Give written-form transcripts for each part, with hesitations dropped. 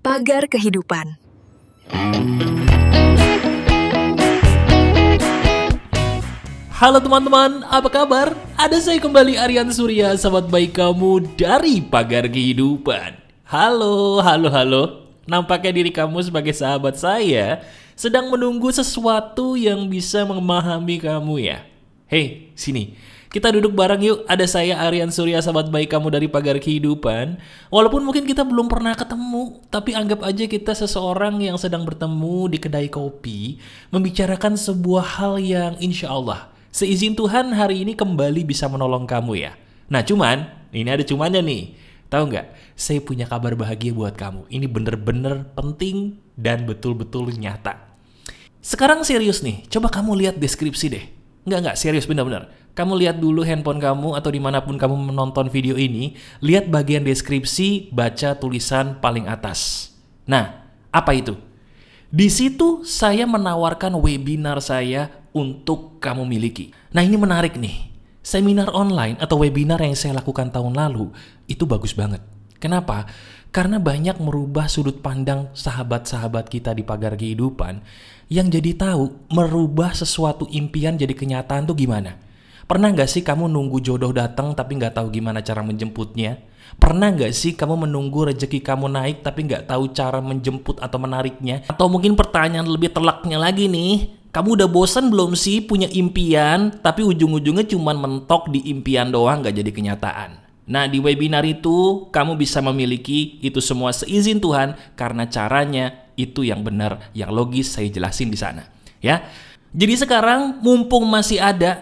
Pagar Kehidupan. Halo teman-teman, apa kabar? Ada saya kembali, Aryan Surya, sahabat baik kamu dari Pagar Kehidupan. Halo. Nampaknya diri kamu sebagai sahabat saya sedang menunggu sesuatu yang bisa memahami kamu ya. Hei, sini. Kita duduk bareng yuk. Ada saya Aryan Surya, sahabat baik kamu dari Pagar Kehidupan. Walaupun mungkin kita belum pernah ketemu, tapi anggap aja kita seseorang yang sedang bertemu di kedai kopi, membicarakan sebuah hal yang insya Allah seizin Tuhan hari ini kembali bisa menolong kamu ya. Nah ini ada cumannya nih. Tahu nggak? Saya punya kabar bahagia buat kamu. Ini bener-bener penting dan betul-betul nyata. Sekarang serius nih, coba kamu lihat deskripsi deh. Nggak, serius bener-bener. Kamu lihat dulu handphone kamu atau dimanapun kamu menonton video ini, lihat bagian deskripsi, baca tulisan paling atas. Nah, apa itu? Di situ saya menawarkan webinar saya untuk kamu miliki. Nah, ini menarik nih. Seminar online atau webinar yang saya lakukan tahun lalu itu bagus banget. Kenapa? Karena banyak merubah sudut pandang sahabat-sahabat kita di Pagar Kehidupan yang jadi tahu merubah sesuatu impian jadi kenyataan tuh gimana. Pernah nggak sih kamu nunggu jodoh datang tapi nggak tahu gimana cara menjemputnya? Pernah nggak sih kamu menunggu rezeki kamu naik tapi nggak tahu cara menjemput atau menariknya? Atau mungkin pertanyaan lebih telaknya lagi nih, kamu udah bosan belum sih punya impian tapi ujung-ujungnya cuma mentok di impian doang nggak jadi kenyataan? Nah, di webinar itu kamu bisa memiliki itu semua seizin Tuhan karena caranya itu yang benar, yang logis saya jelasin di sana, ya. Jadi sekarang mumpung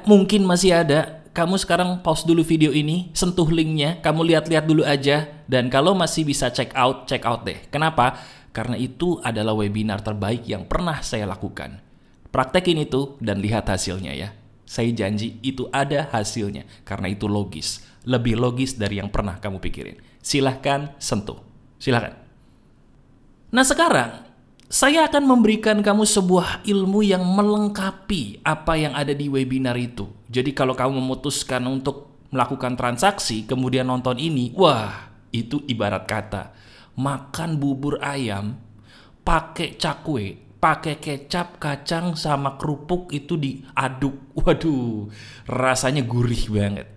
mungkin masih ada, kamu sekarang pause dulu video ini, sentuh linknya, kamu lihat-lihat dulu aja, dan kalau masih bisa check out deh. Kenapa? Karena itu adalah webinar terbaik yang pernah saya lakukan. Praktekin itu dan lihat hasilnya ya. Saya janji itu ada hasilnya, karena itu logis. Lebih logis dari yang pernah kamu pikirin. Silahkan sentuh, silahkan. Nah sekarang, saya akan memberikan kamu sebuah ilmu yang melengkapi apa yang ada di webinar itu. Jadi kalau kamu memutuskan untuk melakukan transaksi, kemudian nonton ini, wah, itu ibarat kata makan bubur ayam pakai cakwe, pakai kecap, kacang, sama kerupuk itu diaduk. Waduh, rasanya gurih banget.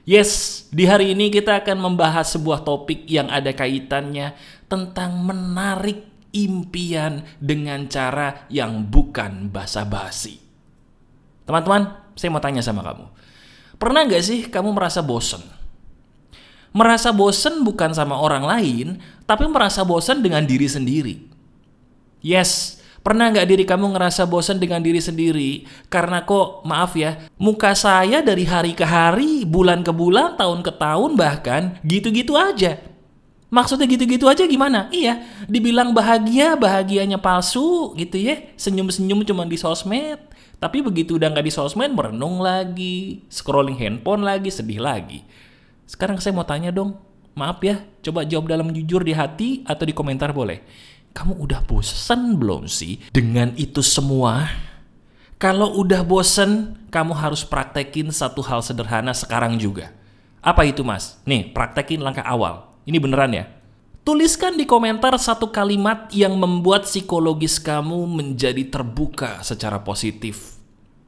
Yes, di hari ini kita akan membahas sebuah topik yang ada kaitannya tentang menarik impian dengan cara yang bukan basa-basi. Teman-teman, saya mau tanya sama kamu. Pernah gak sih kamu merasa bosan? Merasa bosan bukan sama orang lain, tapi merasa bosan dengan diri sendiri. Yes, pernah gak diri kamu ngerasa bosan dengan diri sendiri? Karena kok, maaf ya, muka saya dari hari ke hari, bulan ke bulan, tahun ke tahun bahkan, gitu-gitu aja. Maksudnya gitu-gitu aja gimana? Iya, dibilang bahagianya palsu gitu ya. Senyum-senyum cuma di sosmed. Tapi begitu udah gak di sosmed, merenung lagi, scrolling handphone lagi, sedih lagi. Sekarang saya mau tanya dong, maaf ya, coba jawab dalam jujur di hati atau di komentar boleh. Kamu udah bosen belum sih dengan itu semua? Kalau udah bosen, kamu harus praktekin satu hal sederhana sekarang juga. Apa itu mas? Nih, praktekin langkah awal. Ini beneran ya? Tuliskan di komentar satu kalimat yang membuat psikologis kamu menjadi terbuka secara positif.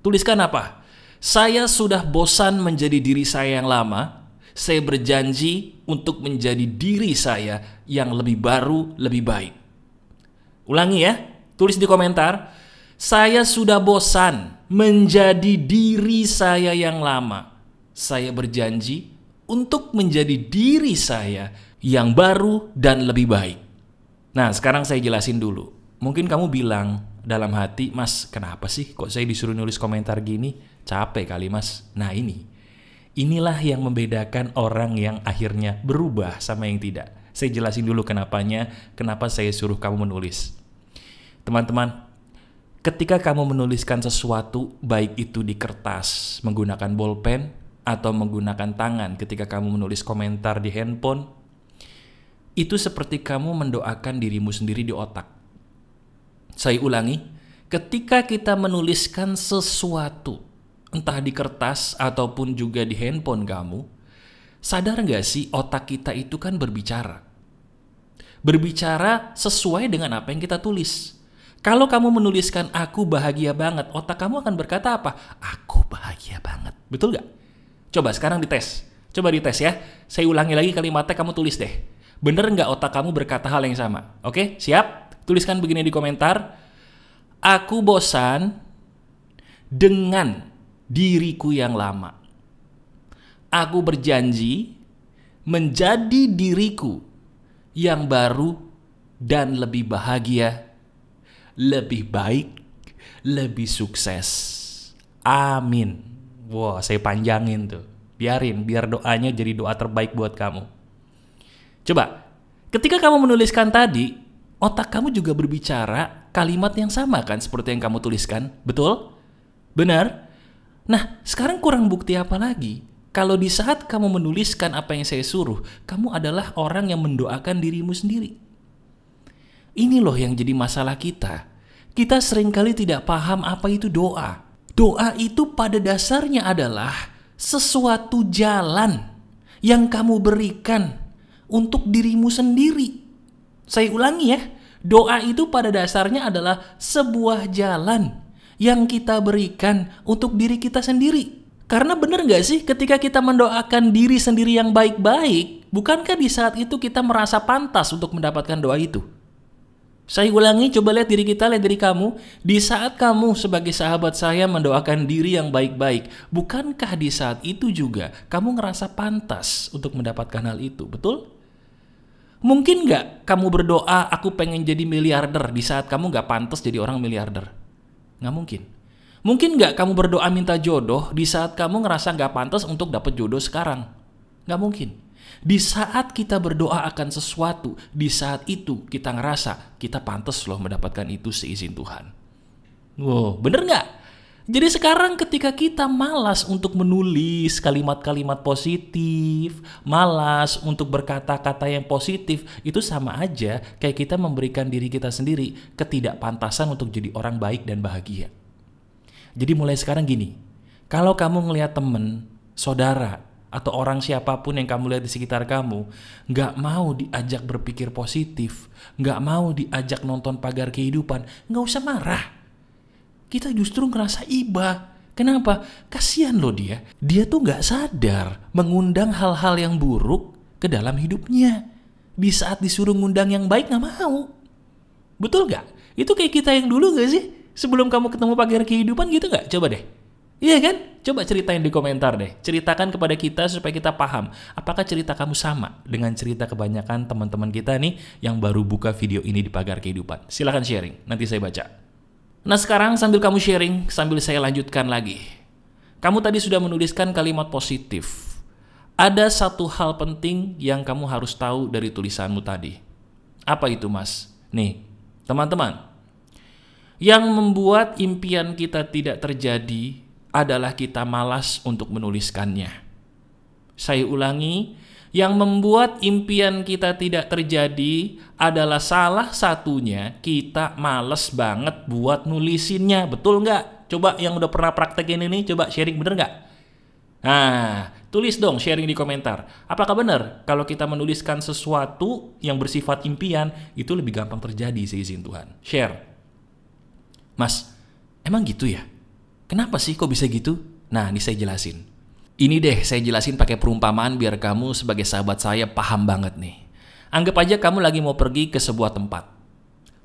Tuliskan apa? Saya sudah bosan menjadi diri saya yang lama. Saya berjanji untuk menjadi diri saya yang lebih baru, lebih baik. Ulangi ya, tulis di komentar. Saya sudah bosan menjadi diri saya yang lama. Saya berjanji untuk menjadi diri saya yang baru dan lebih baik. Nah, sekarang saya jelasin dulu. Mungkin kamu bilang dalam hati, mas, kenapa sih kok saya disuruh nulis komentar gini? Capek kali mas. Nah inilah yang membedakan orang yang akhirnya berubah sama yang tidak. Saya jelasin dulu kenapa saya suruh kamu menulis. Teman-teman, ketika kamu menuliskan sesuatu, baik itu di kertas menggunakan bolpen atau menggunakan tangan ketika kamu menulis komentar di handphone, itu seperti kamu mendoakan dirimu sendiri di otak. Saya ulangi, ketika kita menuliskan sesuatu, entah di kertas ataupun juga di handphone kamu, sadar gak sih otak kita itu kan berbicara. berbicara sesuai dengan apa yang kita tulis. Kalau kamu menuliskan aku bahagia banget, otak kamu akan berkata apa? Aku bahagia banget. Betul gak? Coba sekarang dites. Coba dites ya. Saya ulangi lagi kalimatnya, kamu tulis deh. Bener nggak otak kamu berkata hal yang sama? Oke, siap? Tuliskan begini di komentar. Aku bosan dengan diriku yang lama. Aku berjanji menjadi diriku yang baru dan lebih bahagia, lebih baik, lebih sukses. Amin. Wah, saya panjangin tuh. Biarin, biar doanya jadi doa terbaik buat kamu. Coba, ketika kamu menuliskan tadi, otak kamu juga berbicara kalimat yang sama kan seperti yang kamu tuliskan, betul? Benar? Nah, sekarang kurang bukti apa lagi? Kalau di saat kamu menuliskan apa yang saya suruh, kamu adalah orang yang mendoakan dirimu sendiri. Ini loh yang jadi masalah kita. Kita seringkali tidak paham apa itu doa. Doa itu pada dasarnya adalah sesuatu jalan yang kamu berikan untuk dirimu sendiri. Saya ulangi ya, doa itu pada dasarnya adalah sebuah jalan yang kita berikan untuk diri kita sendiri. Karena benar gak sih ketika kita mendoakan diri sendiri yang baik-baik, bukankah di saat itu kita merasa pantas untuk mendapatkan doa itu? Saya ulangi, coba lihat diri kita, lihat diri kamu. Di saat kamu sebagai sahabat saya mendoakan diri yang baik-baik, bukankah di saat itu juga kamu ngerasa pantas untuk mendapatkan hal itu, betul? Mungkin gak kamu berdoa, aku pengen jadi miliarder, di saat kamu gak pantas jadi orang miliarder? Gak mungkin. Mungkin gak kamu berdoa minta jodoh, di saat kamu ngerasa gak pantas untuk dapat jodoh sekarang? Gak mungkin. Di saat kita berdoa akan sesuatu, di saat itu kita ngerasa kita pantas loh mendapatkan itu seizin Tuhan. Wow, bener gak? Jadi sekarang ketika kita malas untuk menulis kalimat-kalimat positif, malas untuk berkata-kata yang positif, itu sama aja kayak kita memberikan diri kita sendiri ketidakpantasan untuk jadi orang baik dan bahagia. Jadi mulai sekarang gini, kalau kamu ngelihat temen, saudara, atau orang siapapun yang kamu lihat di sekitar kamu, gak mau diajak berpikir positif, gak mau diajak nonton Pagar Kehidupan, gak usah marah. Kita justru ngerasa iba. Kenapa? Kasihan loh dia. Dia tuh gak sadar mengundang hal-hal yang buruk ke dalam hidupnya. Di saat disuruh ngundang yang baik gak mau. Betul gak? Itu kayak kita yang dulu gak sih? Sebelum kamu ketemu Pagar Kehidupan gitu gak? Coba deh. Iya kan? Coba ceritain di komentar deh. Ceritakan kepada kita supaya kita paham. Apakah cerita kamu sama dengan cerita kebanyakan teman-teman kita nih yang baru buka video ini di Pagar Kehidupan? Silahkan sharing, nanti saya baca. Nah sekarang sambil kamu sharing, sambil saya lanjutkan lagi. Kamu tadi sudah menuliskan kalimat positif. Ada satu hal penting yang kamu harus tahu dari tulisanmu tadi. Apa itu mas? Nih, teman-teman. Yang membuat impian kita tidak terjadi adalah kita malas untuk menuliskannya. Saya ulangi, yang membuat impian kita tidak terjadi adalah salah satunya kita malas banget buat nulisinnya. Betul nggak? Coba yang udah pernah praktekin ini, coba sharing, bener nggak? Nah, tulis dong sharing di komentar. Apakah benar kalau kita menuliskan sesuatu yang bersifat impian, itu lebih gampang terjadi seizin Tuhan? Share. Mas, emang gitu ya? Kenapa sih kok bisa gitu? Nah, ini saya jelasin. Ini deh saya jelasin pakai perumpamaan biar kamu sebagai sahabat saya paham banget nih. Anggap aja kamu lagi mau pergi ke sebuah tempat.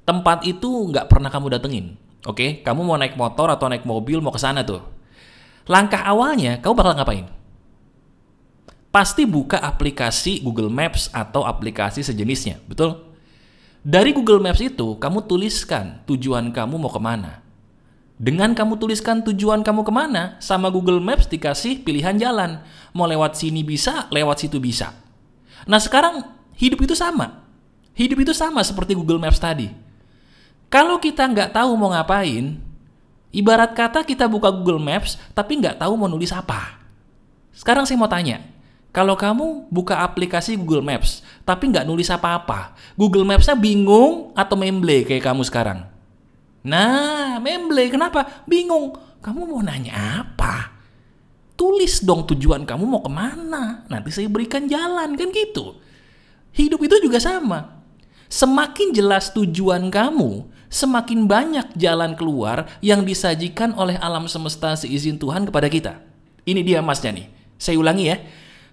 Tempat itu nggak pernah kamu datengin. Oke, kamu mau naik motor atau naik mobil mau ke sana tuh. Langkah awalnya kamu bakal ngapain? Pasti buka aplikasi Google Maps atau aplikasi sejenisnya, betul? Dari Google Maps itu kamu tuliskan tujuan kamu mau kemana. Dengan kamu tuliskan tujuan kamu kemana, sama Google Maps dikasih pilihan jalan. Mau lewat sini bisa, lewat situ bisa. Nah sekarang hidup itu sama. Hidup itu sama seperti Google Maps tadi. Kalau kita nggak tahu mau ngapain, ibarat kata kita buka Google Maps tapi nggak tahu mau nulis apa. Sekarang saya mau tanya, kalau kamu buka aplikasi Google Maps tapi nggak nulis apa-apa, Google Maps-nya bingung atau memble kayak kamu sekarang? Nah, memble. Kenapa? Bingung. Kamu mau nanya apa? Tulis dong tujuan kamu mau kemana. Nanti saya berikan jalan, kan gitu. Hidup itu juga sama. Semakin jelas tujuan kamu, semakin banyak jalan keluar yang disajikan oleh alam semesta seizin Tuhan kepada kita. Ini dia emasnya nih. Saya ulangi ya.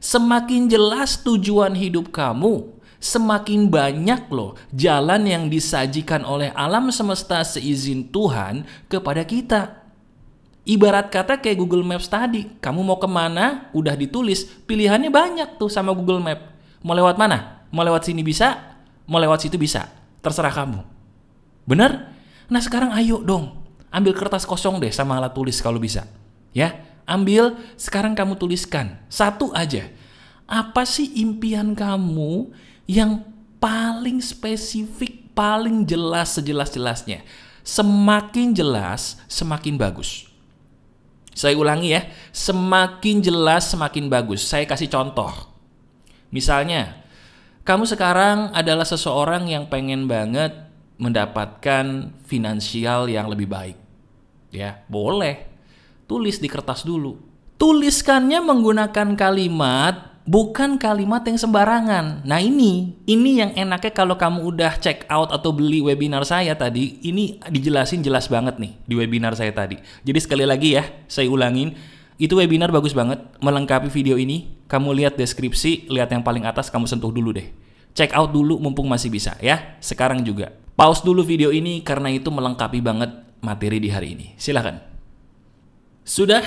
Semakin jelas tujuan hidup kamu, semakin banyak loh jalan yang disajikan oleh alam semesta seizin Tuhan kepada kita. Ibarat kata kayak Google Maps tadi, kamu mau kemana, udah ditulis, pilihannya banyak tuh sama Google Maps. Mau lewat mana? Mau lewat sini bisa, mau lewat situ bisa, terserah kamu. Bener? Nah sekarang ayo dong, ambil kertas kosong deh sama alat tulis kalau bisa. Ya, ambil, sekarang kamu tuliskan, satu aja. Apa sih impian kamu yang paling spesifik, paling jelas sejelas-jelasnya? Semakin jelas, semakin bagus. Saya ulangi ya, semakin jelas semakin bagus. Saya kasih contoh. Misalnya, kamu sekarang adalah seseorang yang pengen banget mendapatkan finansial yang lebih baik. Ya, boleh. Tulis di kertas dulu. Tuliskannya menggunakan kalimat, bukan kalimat yang sembarangan. Nah ini yang enaknya kalau kamu udah check out atau beli webinar saya tadi, ini dijelasin jelas banget nih di webinar saya tadi. Jadi sekali lagi ya, saya ulangin, itu webinar bagus banget, melengkapi video ini. Kamu lihat deskripsi, lihat yang paling atas, kamu sentuh dulu deh. Check out dulu mumpung masih bisa ya, sekarang juga. Pause dulu video ini karena itu melengkapi banget materi di hari ini. Silakan. Sudah?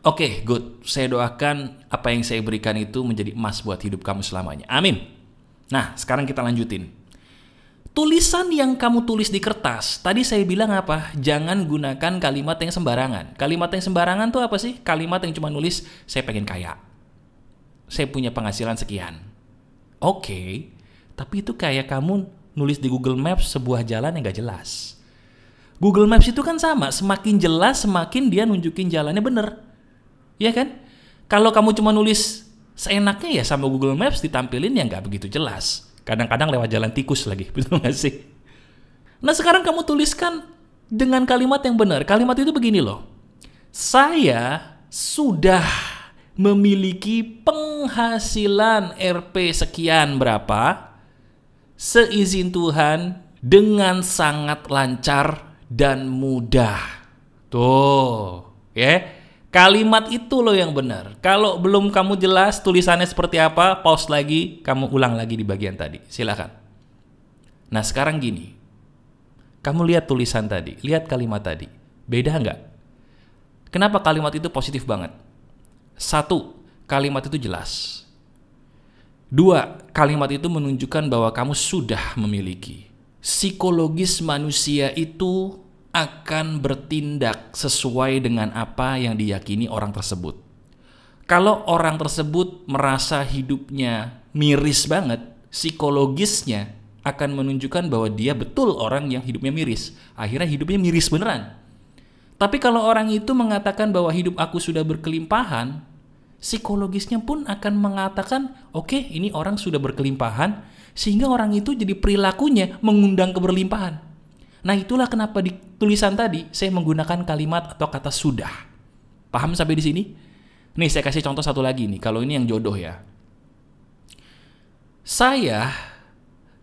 Oke, good. Saya doakan apa yang saya berikan itu menjadi emas buat hidup kamu selamanya. Amin. Nah, sekarang kita lanjutin. Tulisan yang kamu tulis di kertas, tadi saya bilang apa? Jangan gunakan kalimat yang sembarangan. Kalimat yang sembarangan tuh apa sih? Kalimat yang cuma nulis, saya pengen kaya. Saya punya penghasilan sekian. Oke, tapi itu kayak kamu nulis di Google Maps sebuah jalan yang gak jelas. Google Maps itu kan sama, semakin jelas semakin dia nunjukin jalannya bener. Iya kan? Kalau kamu cuma nulis seenaknya ya sama Google Maps ditampilin yang nggak begitu jelas. Kadang-kadang lewat jalan tikus lagi, betul nggak sih? Nah sekarang kamu tuliskan dengan kalimat yang benar. Kalimat itu begini loh. Saya sudah memiliki penghasilan Rp sekian berapa, seizin Tuhan dengan sangat lancar dan mudah. Tuh, ya. Kalimat itu loh yang benar. Kalau belum kamu jelas tulisannya seperti apa, pause lagi, kamu ulang lagi di bagian tadi. Silakan. Nah sekarang gini, kamu lihat tulisan tadi, lihat kalimat tadi. Beda nggak? Kenapa kalimat itu positif banget? 1, kalimat itu jelas. 2, kalimat itu menunjukkan bahwa kamu sudah memiliki. Psikologis manusia itu akan bertindak sesuai dengan apa yang diyakini orang tersebut. Kalau orang tersebut merasa hidupnya miris banget, psikologisnya akan menunjukkan bahwa dia betul orang yang hidupnya miris. Akhirnya hidupnya miris beneran. Tapi kalau orang itu mengatakan bahwa hidup aku sudah berkelimpahan, psikologisnya pun akan mengatakan, oke, ini orang sudah berkelimpahan, sehingga orang itu jadi perilakunya mengundang keberlimpahan. Nah itulah kenapa di tulisan tadi saya menggunakan kalimat atau kata sudah. Paham sampai di sini? Nih saya kasih contoh satu lagi nih, kalau ini yang jodoh ya. Saya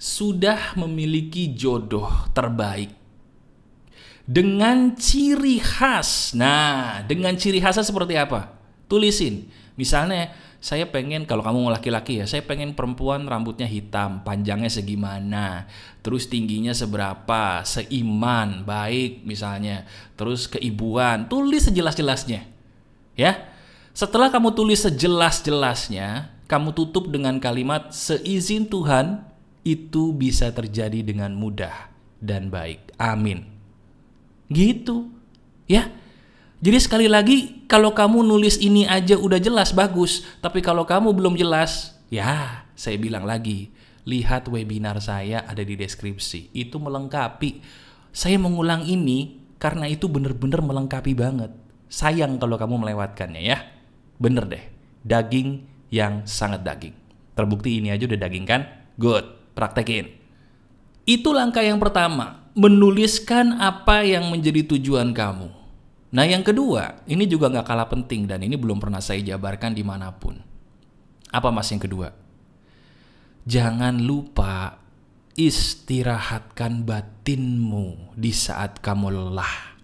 sudah memiliki jodoh terbaik dengan ciri khas. Nah, dengan ciri khasnya seperti apa? Tulisin. Misalnya saya pengen, kalau kamu laki-laki ya, saya pengen perempuan rambutnya hitam, panjangnya segimana, terus tingginya seberapa, seiman, baik misalnya, terus keibuan, tulis sejelas-jelasnya. Ya. Setelah kamu tulis sejelas-jelasnya, kamu tutup dengan kalimat seizin Tuhan, itu bisa terjadi dengan mudah dan baik. Amin. Gitu. Ya. Jadi sekali lagi, kalau kamu nulis ini aja udah jelas, bagus. Tapi kalau kamu belum jelas, ya saya bilang lagi, lihat webinar saya ada di deskripsi. Itu melengkapi. Saya mengulang ini karena itu benar-benar melengkapi banget. Sayang kalau kamu melewatkannya ya. Bener deh, daging yang sangat daging. Terbukti ini aja udah daging kan? Good, praktekin. Itu langkah yang pertama, menuliskan apa yang menjadi tujuan kamu. Nah yang kedua, ini juga gak kalah penting dan ini belum pernah saya jabarkan dimanapun. Apa mas yang kedua? Jangan lupa Istirahatkan batinmu di saat kamu lelah.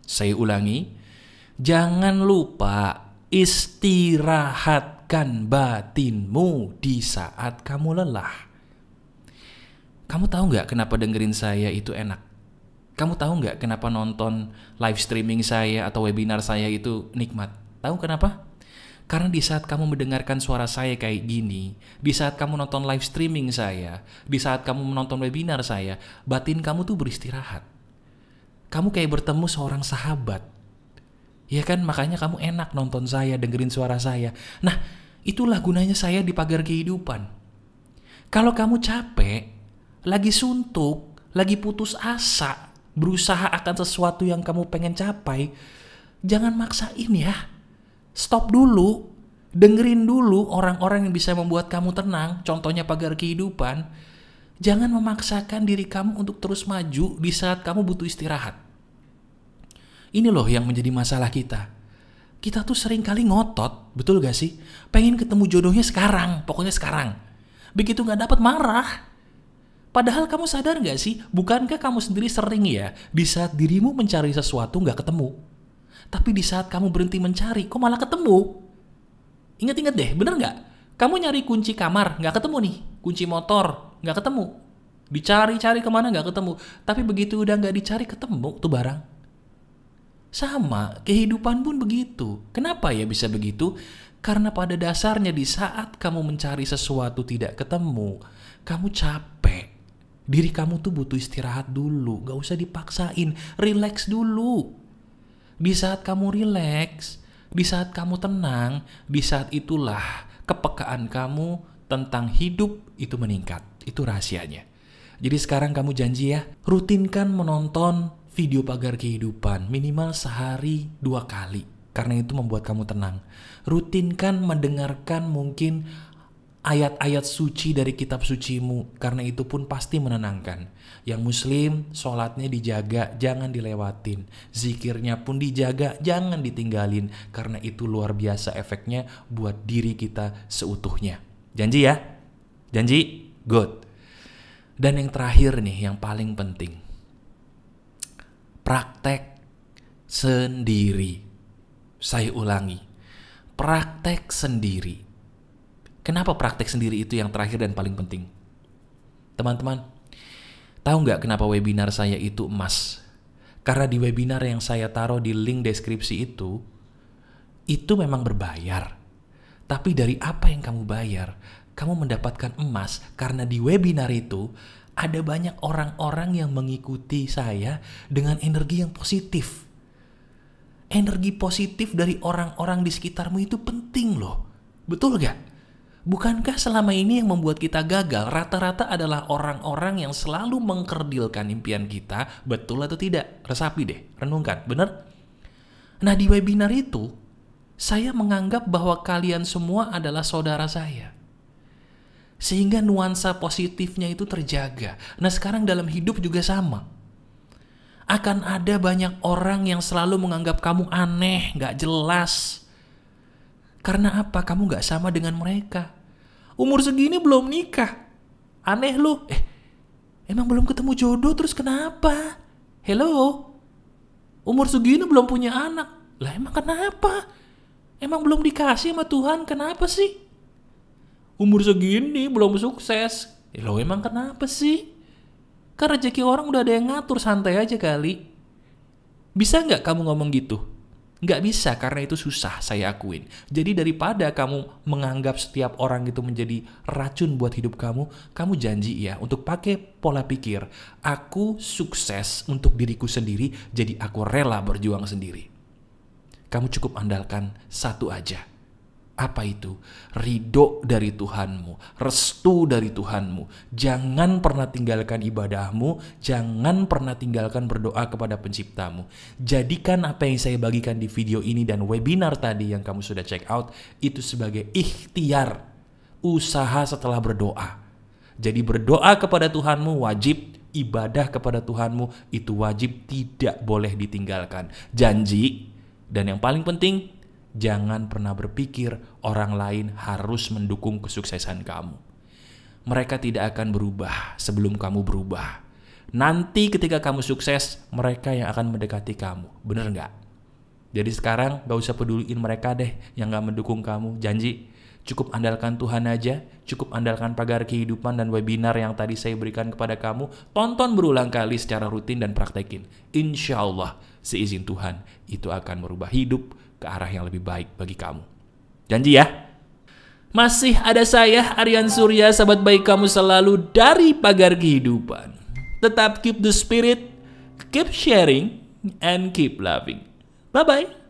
Saya ulangi, jangan lupa istirahatkan batinmu di saat kamu lelah. Kamu tahu nggak kenapa dengerin saya itu enak? Kamu tahu nggak kenapa nonton live streaming saya atau webinar saya itu nikmat? Tahu kenapa? Karena di saat kamu mendengarkan suara saya kayak gini, di saat kamu nonton live streaming saya, di saat kamu menonton webinar saya, batin kamu tuh beristirahat. Kamu kayak bertemu seorang sahabat. Ya kan, makanya kamu enak nonton saya, dengerin suara saya. Nah, itulah gunanya saya di Pagar Kehidupan. Kalau kamu capek, lagi suntuk, lagi putus asa, berusaha akan sesuatu yang kamu pengen capai, jangan maksain ya. Stop dulu, dengerin dulu orang-orang yang bisa membuat kamu tenang, contohnya Pagar Kehidupan. Jangan memaksakan diri kamu untuk terus maju di saat kamu butuh istirahat. Ini loh yang menjadi masalah kita. Kita tuh sering kali ngotot, betul gak sih? Pengen ketemu jodohnya sekarang, pokoknya sekarang. Begitu gak dapat marah. Padahal kamu sadar gak sih, bukankah kamu sendiri sering ya, di saat dirimu mencari sesuatu gak ketemu. Tapi di saat kamu berhenti mencari, kok malah ketemu? Ingat-ingat deh, bener gak? Kamu nyari kunci kamar, gak ketemu nih. Kunci motor, gak ketemu. Dicari-cari kemana gak ketemu. Tapi begitu udah gak dicari, ketemu tuh barang. Sama, kehidupan pun begitu. Kenapa ya bisa begitu? Karena pada dasarnya di saat kamu mencari sesuatu tidak ketemu, kamu capek. Diri kamu tuh butuh istirahat dulu, gak usah dipaksain, relax dulu. Di saat kamu rileks, di saat kamu tenang, di saat itulah kepekaan kamu tentang hidup itu meningkat. Itu rahasianya. Jadi sekarang kamu janji ya, rutinkan menonton video Pagar Kehidupan minimal sehari 2 kali. Karena itu membuat kamu tenang. Rutinkan mendengarkan mungkin ayat-ayat suci dari kitab sucimu, karena itu pun pasti menenangkan. Yang muslim, sholatnya dijaga, jangan dilewatin. Zikirnya pun dijaga, jangan ditinggalin, karena itu luar biasa efeknya buat diri kita seutuhnya. Janji ya? Janji? Good. Dan yang terakhir nih, yang paling penting. Praktek sendiri. Saya ulangi, praktek sendiri. Kenapa praktek sendiri itu yang terakhir dan paling penting? Teman-teman, tahu nggak kenapa webinar saya itu emas? Karena di webinar yang saya taruh di link deskripsi itu memang berbayar. Tapi dari apa yang kamu bayar, kamu mendapatkan emas. Karena di webinar itu ada banyak orang-orang yang mengikuti saya dengan energi yang positif. Energi positif dari orang-orang di sekitarmu itu penting loh. Betul gak? Bukankah selama ini yang membuat kita gagal rata-rata adalah orang-orang yang selalu mengkerdilkan impian kita? Betul atau tidak? Resapi deh, renungkan, bener? Nah di webinar itu, saya menganggap bahwa kalian semua adalah saudara saya. Sehingga nuansa positifnya itu terjaga. Nah sekarang dalam hidup juga sama. Akan ada banyak orang yang selalu menganggap kamu aneh, gak jelas. Karena apa? Kamu gak sama dengan mereka. Umur segini belum nikah. Aneh lu. Emang belum ketemu jodoh terus kenapa? Hello? Umur segini belum punya anak. Lah emang kenapa? Emang belum dikasih sama Tuhan, kenapa sih? Umur segini belum sukses. Lo emang kenapa sih? Kan rezeki orang udah ada yang ngatur, santai aja kali. Bisa gak kamu ngomong gitu? Nggak bisa, karena itu susah, saya akuin. Jadi daripada kamu menganggap setiap orang itu menjadi racun buat hidup kamu janji ya untuk pakai pola pikir, aku sukses untuk diriku sendiri, jadi aku rela berjuang sendiri. Kamu cukup andalkan satu aja. Apa itu? Ridho dari Tuhanmu, restu dari Tuhanmu. Jangan pernah tinggalkan ibadahmu, jangan pernah tinggalkan berdoa kepada penciptamu. Jadikan apa yang saya bagikan di video ini dan webinar tadi yang kamu sudah check out, itu sebagai ikhtiar, usaha setelah berdoa. Jadi berdoa kepada Tuhanmu wajib, ibadah kepada Tuhanmu itu wajib, tidak boleh ditinggalkan. Janji, dan yang paling penting, jangan pernah berpikir orang lain harus mendukung kesuksesan kamu. mereka tidak akan berubah sebelum kamu berubah. Nanti ketika kamu sukses, mereka yang akan mendekati kamu. Bener nggak? Jadi sekarang gak usah peduliin mereka deh yang gak mendukung kamu. Janji, cukup andalkan Tuhan aja, cukup andalkan Pagar Kehidupan dan webinar yang tadi saya berikan kepada kamu. Tonton berulang kali secara rutin dan praktekin. Insya Allah, seizin Tuhan, itu akan merubah hidup ke arah yang lebih baik bagi kamu. Janji ya? Masih ada saya, Aryan Surya, sahabat baik kamu selalu dari Pagar Kehidupan. Tetap keep the spirit, keep sharing, and keep loving. Bye-bye.